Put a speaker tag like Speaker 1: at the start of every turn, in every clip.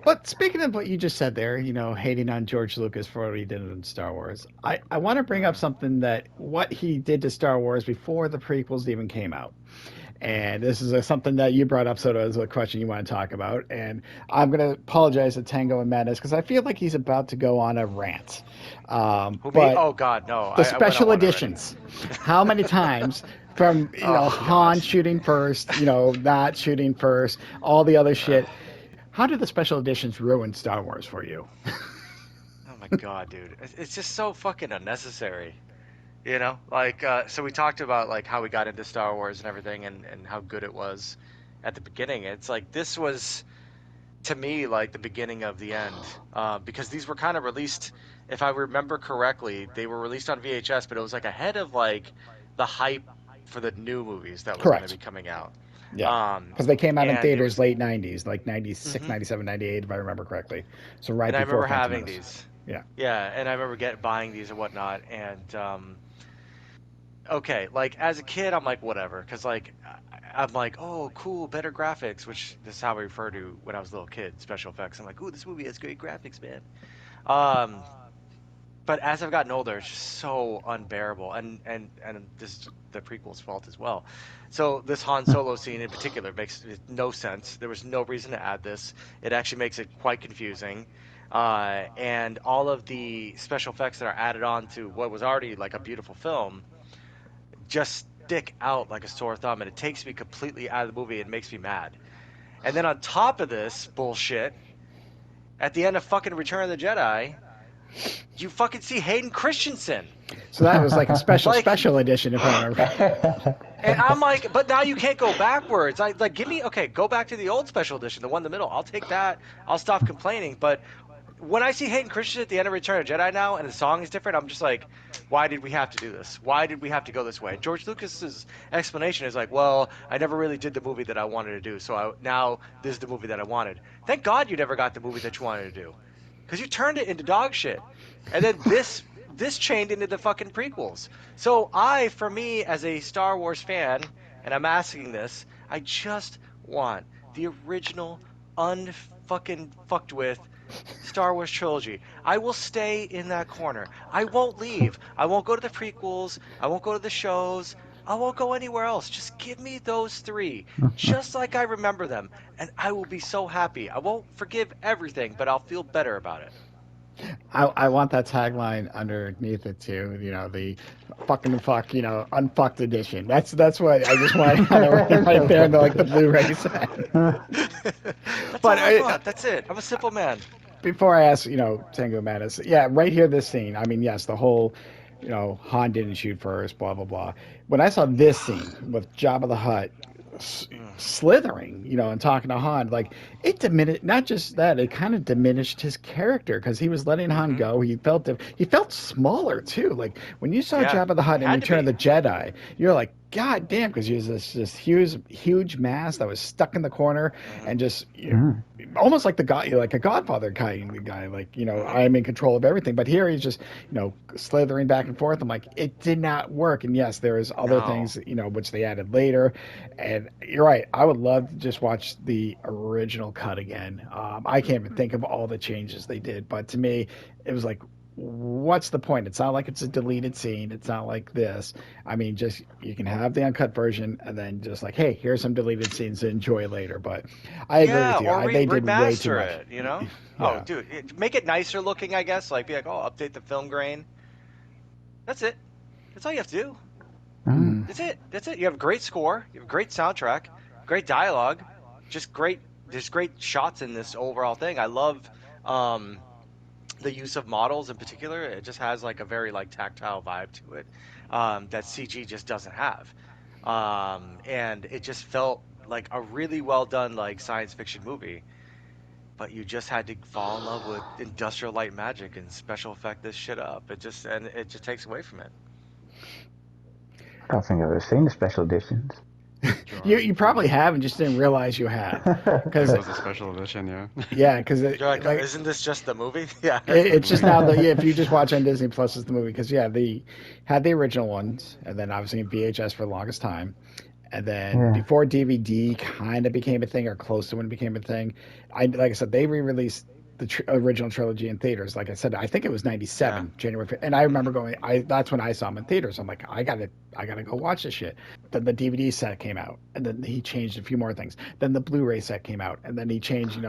Speaker 1: But speaking of what you just said there, hating on George Lucas for what he did in Star Wars, I want to bring up
Speaker 2: Mm.
Speaker 1: something that what he did to Star Wars before the prequels even came out. And this is something that you brought up, Soto, as a question you want to talk about. And I'm going to apologize to Tango and Menace because I feel like he's about to go on a rant.
Speaker 2: Who me?
Speaker 1: But
Speaker 2: Oh God, no!
Speaker 1: the
Speaker 2: I went on
Speaker 1: special
Speaker 2: one already.
Speaker 1: editions, how many times from,
Speaker 2: Oh God.
Speaker 1: Han shooting first, not shooting first, all the other shit. How did the special editions ruin Star Wars for you?
Speaker 2: Oh my God, dude. It's just so fucking unnecessary. Like so we talked about like how we got into Star Wars and everything and how good it was at the beginning. It's like this was to me like the beginning of the end. Because these were kind of released, if I remember correctly, they were released on VHS, but it was like ahead of like the hype for the new movies that was going to be
Speaker 1: Correct.
Speaker 2: coming out.
Speaker 1: Yeah.
Speaker 2: Um
Speaker 1: Because they came out in
Speaker 2: and it
Speaker 1: theaters
Speaker 2: was
Speaker 1: late 90s, like 96,
Speaker 2: mhm.
Speaker 1: 97, 98, if I remember correctly. So right
Speaker 2: And I
Speaker 1: before
Speaker 2: remember
Speaker 1: Phantom
Speaker 2: having
Speaker 1: Menace.
Speaker 2: these.
Speaker 1: Yeah.
Speaker 2: Yeah, and I remember buying these and whatnot. And okay, like as a kid, I'm like whatever, because like I'm like, oh, cool, better graphics, which this is how I refer to when I was a little kid, special effects. I'm like, ooh, this movie has great graphics, man. Um, but as I've gotten older, it's just so unbearable, and this is the prequel's fault as well. So this Han Solo scene in particular makes no sense. There was no reason to add this. It actually makes it quite confusing. And all of the special effects that are added on to what was already like a beautiful film just stick out like a sore thumb, and it takes me completely out of the movie and makes me mad. And then on top of this bullshit, at the end of fucking Return of the Jedi, you fucking see Hayden Christensen.
Speaker 1: So that was like a special,
Speaker 2: Like,
Speaker 1: special edition, if I remember.
Speaker 2: and I'm like, but now you can't go backwards. I like, give me, okay, go back to the old special edition, the one in the middle. I'll take that. I'll stop complaining. But when I see Hayden Christensen at the end of Return of Jedi now, and the song is different, I'm just like, why did we have to do this? Why did we have to go this way? And George Lucas's explanation is like, well, I never really did the movie that I wanted to do, so now this is the movie that I wanted. Thank God you never got the movie that you wanted to do, because you turned it into dog shit. And then this chained into the fucking prequels. So for me, as a Star Wars fan, and I'm asking this, I just want the original, unfucking fucked with Star Wars trilogy. I will stay in that corner. I won't leave. I won't go to the prequels. I won't go to the shows. I won't go anywhere else. Just give me those three, just like I remember them, and I will be so happy. I won't forgive everything, but I'll feel better about it.
Speaker 1: I want that tagline underneath it too. The fucking fuck, unfucked edition. That's what I just want on it right there in the Blu-ray set.
Speaker 2: That's
Speaker 1: But
Speaker 2: all I want. That's it. I'm a simple man.
Speaker 1: before I ask, Tengu Menace, yeah, right here, this scene. I mean, yes, the whole, Han didn't shoot first, blah blah blah. When I saw this scene with Jabba the Hutt
Speaker 2: Mm,
Speaker 1: slithering, and talking to Han, like it diminished. Not just that, it kind of diminished his character because he was letting Han
Speaker 2: hmm
Speaker 1: go. He felt smaller too. Like when you saw
Speaker 2: Yeah,
Speaker 1: Jabba the Hutt in
Speaker 2: had to
Speaker 1: Return of
Speaker 2: be.
Speaker 1: the Jedi, you're like, God damn, because he was this huge mass that was stuck in the corner
Speaker 2: Hmm
Speaker 1: and just almost like the guy, like a Godfather kind of guy. Like
Speaker 2: hmm
Speaker 1: I'm in control of everything. But here he's just slithering back and forth. I'm like, it did not work. And yes, there is other
Speaker 2: No.
Speaker 1: things which they added later. And you're right. I would love to just watch the original cut again. I can't even think of all the changes they did, but to me, it was like, what's the point? It's not like it's a deleted scene. It's not like this. I mean, just you can have the uncut version and then just like, hey, here's some deleted scenes to enjoy later. But I agree
Speaker 2: Yeah,
Speaker 1: with you.
Speaker 2: or
Speaker 1: They did way too
Speaker 2: remaster
Speaker 1: much.
Speaker 2: it, you know? Oh,
Speaker 1: Yeah.
Speaker 2: dude, make it nicer looking, I guess. Like, be like, oh, update the film grain. That's it. That's all you have to do.
Speaker 1: Mm-hmm.
Speaker 2: That's it. That's it. You have a great score. You have a great soundtrack, great dialogue, just great. There's great shots in this overall thing. I love um, the use of models in particular. It just has like a very like tactile vibe to it that CG just doesn't have. And it just felt like a really well done like science fiction movie. But you just had to fall in love with industrial light magic and special effect this shit up. It just takes away from it.
Speaker 3: I don't think I've ever seen the special editions.
Speaker 1: You probably have and just didn't realize you had,
Speaker 4: This
Speaker 1: because
Speaker 4: was a special edition, yeah.
Speaker 1: yeah, because
Speaker 2: You're like,
Speaker 1: like
Speaker 2: isn't this just the movie? Yeah.
Speaker 1: it's just now the yeah, if you just watch on Disney Plus is the movie because yeah, they had the original ones and then obviously in VHS for the longest time. And then
Speaker 3: Yeah.
Speaker 1: before DVD kind of became a thing, or close to when it became a thing, like I said, they re-released the original trilogy in theaters. Like I said, I think it was
Speaker 2: Yeah.
Speaker 1: '97, January 5th. And I remember going. That's when I saw them in theaters. I'm like, I gotta go watch this shit. Then the DVD set came out, and then he changed a few more things. Then the Blu-ray set came out, and then he changed.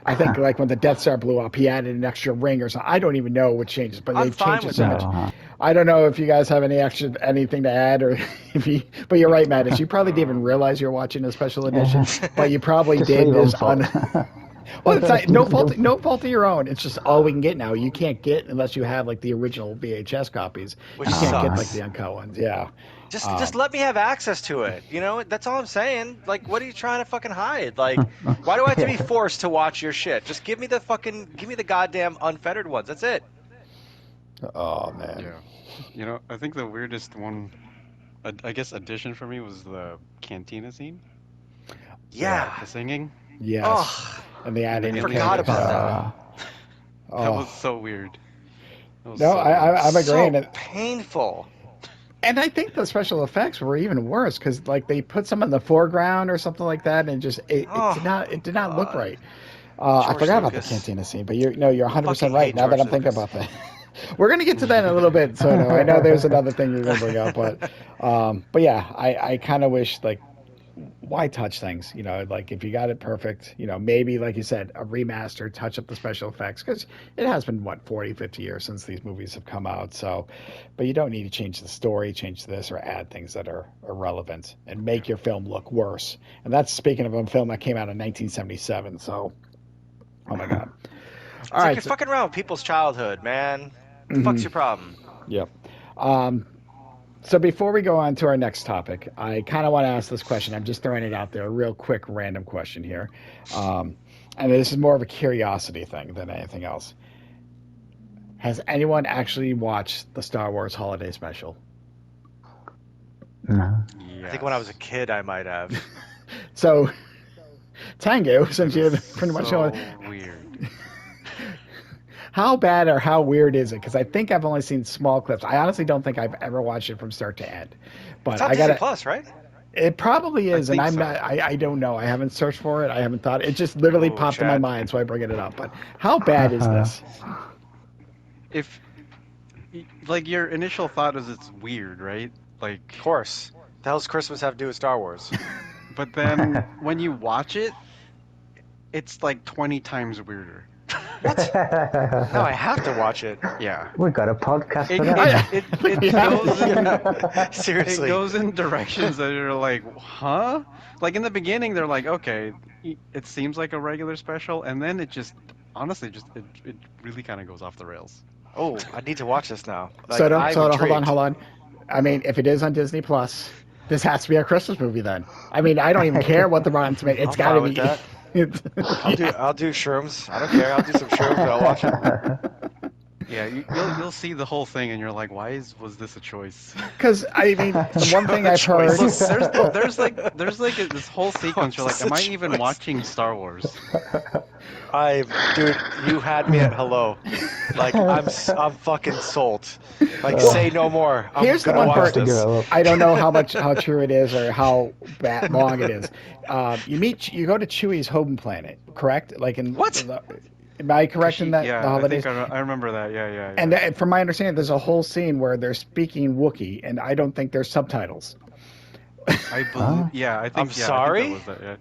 Speaker 1: I think like when the Death Star blew up, he added an extra ring or something. I don't even know what changes, but
Speaker 2: I'm
Speaker 1: they've
Speaker 2: fine
Speaker 1: changed it
Speaker 2: with
Speaker 1: so
Speaker 2: that.
Speaker 1: much. I don't know if you guys have anything to add, or if you. But you're right, Mattis. You probably didn't even realize you're watching a special edition, but you probably
Speaker 3: Just
Speaker 1: did
Speaker 3: leave
Speaker 1: this
Speaker 3: unplugged.
Speaker 1: Well, it's like no fault of your own. It's just all we can get now. You can't get unless you have like the original VHS copies.
Speaker 2: Which
Speaker 1: You can't get like
Speaker 2: sucks.
Speaker 1: the uncut ones. Yeah.
Speaker 2: Just let me have access to it. That's all I'm saying. Like, what are you trying to fucking hide? Like, why do I have to be forced to watch your shit? Just give me the goddamn unfettered ones. That's it.
Speaker 1: Oh man.
Speaker 4: Yeah. I think the weirdest one, I guess, addition for me was the cantina scene.
Speaker 2: Yeah.
Speaker 4: The singing.
Speaker 1: Yes.
Speaker 2: Oh,
Speaker 1: And the adding.
Speaker 2: I
Speaker 4: the
Speaker 2: forgot
Speaker 4: aliens.
Speaker 2: about that.
Speaker 4: That
Speaker 1: Oh.
Speaker 4: was so weird. That was
Speaker 1: No,
Speaker 4: so
Speaker 1: I'm
Speaker 4: weird.
Speaker 1: agreeing.
Speaker 2: So painful.
Speaker 1: And I think the special effects were even worse because like they put some in the foreground or something like that, and it did not look
Speaker 2: God.
Speaker 1: right. I
Speaker 2: George
Speaker 1: forgot about the
Speaker 2: Lucas.
Speaker 1: cantina scene, but you're 100%
Speaker 2: Fucking
Speaker 1: right.
Speaker 2: hate
Speaker 1: Now that
Speaker 2: George
Speaker 1: I'm thinking
Speaker 2: Lucas.
Speaker 1: about that, we're gonna get to that in a little bit. So I know there's another thing you're gonna bring up, but yeah, I kind of wish like why touch things? Like if you got it perfect, maybe like you said, a remaster, touch up the special effects because it has been what 40, 50 years since these movies have come out. So, but you don't need to change the story, change this, or add things that are irrelevant and make your film look worse. And that's speaking of a film that came out in 1977. So, oh my god.
Speaker 2: It's
Speaker 1: All
Speaker 2: like
Speaker 1: right.
Speaker 2: you're fucking around with people's childhood, man. What the fuck's your problem?
Speaker 1: Yep. So before we go on to our next topic, I kind of want to ask this question. I'm just throwing it out there, a real quick random question here. And this is more of a curiosity thing than anything else. Has anyone actually watched the Star Wars Holiday Special?
Speaker 3: No.
Speaker 2: I think when I was a kid, I might have.
Speaker 1: So, Tengu, since you pretty much know
Speaker 4: so weird.
Speaker 1: how bad or how weird is it? Because I think I've only seen small clips. I honestly don't think I've ever watched it from start to end. But
Speaker 2: It's on
Speaker 1: I
Speaker 2: Disney
Speaker 1: gotta.
Speaker 2: Plus, right?
Speaker 1: It probably is, and
Speaker 4: think
Speaker 1: I'm
Speaker 4: so.
Speaker 1: not. I don't know. I haven't searched for it. I haven't thought. It just literally
Speaker 2: Oh,
Speaker 1: popped in my
Speaker 2: Chad.
Speaker 1: mind, so I bring it up. But how bad is this?
Speaker 4: If, like, your initial thought is it's weird, right? Like,
Speaker 2: Of course. The hell's Christmas have to do with Star Wars?
Speaker 4: but then when you watch it, it's like 20 times weirder.
Speaker 2: No, I have to watch it.
Speaker 4: Yeah.
Speaker 3: We got a podcast
Speaker 4: It,
Speaker 3: for that.
Speaker 4: it goes in, it
Speaker 2: Seriously.
Speaker 4: goes in directions that are like, huh? Like in the beginning, they're like, okay, it seems like a regular special, and then it just, honestly, it really kind of goes off the rails.
Speaker 2: Oh, I need to watch this now. Like,
Speaker 1: Soto,
Speaker 2: I'm
Speaker 1: hold
Speaker 2: intrigued.
Speaker 1: on. I mean, if it is on Disney Plus, this has to be a Christmas movie then. I mean, I don't even care what the Rotten Tomatoes. It's
Speaker 2: I'm
Speaker 1: got to
Speaker 2: fine
Speaker 1: be.
Speaker 2: with that. I'll do shrooms. I don't care. I'll do some shrooms and I'll watch it.
Speaker 4: Yeah, you'll see the whole thing, and you're like, was this a choice?
Speaker 1: Because I mean, the one thing I've heard.
Speaker 4: Look, there's like this whole sequence. You're like, am I even watching Star Wars?
Speaker 2: Dude, you had me at hello. Like I'm fucking sold. Like say no more. I'm
Speaker 1: Here's the
Speaker 2: gonna
Speaker 1: one
Speaker 2: watch
Speaker 1: part.
Speaker 2: this.
Speaker 1: I don't know how true it is or how long it is. You go to Chewie's home planet, correct? Like in
Speaker 2: What?
Speaker 1: Am I correct in that?
Speaker 4: Yeah,
Speaker 1: the holidays.
Speaker 4: I think I remember that. Yeah.
Speaker 1: And from my understanding, there's a whole scene where they're speaking Wookiee, and I don't think there's subtitles.
Speaker 4: I believe. Yeah, I think.
Speaker 2: I'm
Speaker 4: yeah,
Speaker 2: sorry?
Speaker 4: I think that was that,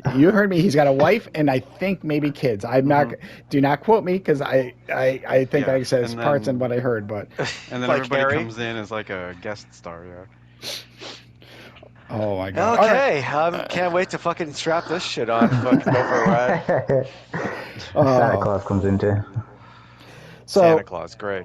Speaker 4: yeah.
Speaker 1: You heard me. He's got a wife, and I think maybe kids. I'm not. Do not quote me because I think
Speaker 4: Yeah,
Speaker 1: I said
Speaker 4: and
Speaker 1: parts
Speaker 4: then-
Speaker 1: in what I heard, but
Speaker 4: And then
Speaker 2: Like
Speaker 4: everybody
Speaker 2: Harry?
Speaker 4: comes in as like a guest star. Yeah.
Speaker 1: oh my god. All right.
Speaker 2: Okay, can't wait to fucking strap this shit on. Fucking go for a ride.
Speaker 3: Santa Claus comes into.
Speaker 1: So
Speaker 2: Santa Claus, great.